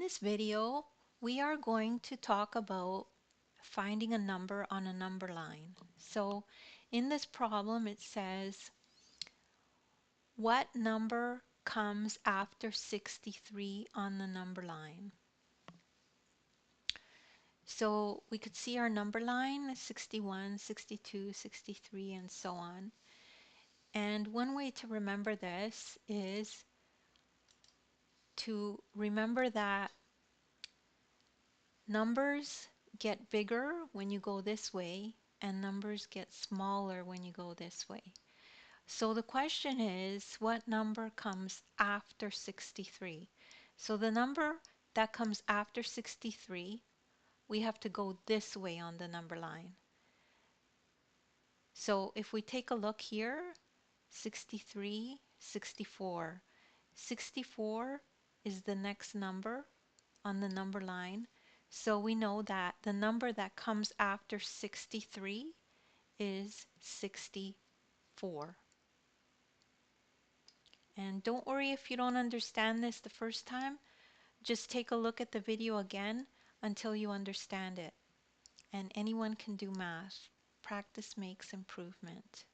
this video, we are going to talk about finding a number on a number line. So in this problem, it says, what number comes after 63 on the number line? So we could see our number line, 61, 62, 63, and so on. And one way to remember this is to remember that numbers get bigger when you go this way, and numbers get smaller when you go this way. So the question is, what number comes after 63? So the number that comes after 63, we have to go this way on the number line. So if we take a look here, 63, 64. 64 is the next number on the number line. So we know that the number that comes after 63 is 64. And don't worry if you don't understand this the first time. Just take a look at the video again until you understand it. And anyone can do math. Practice makes improvement.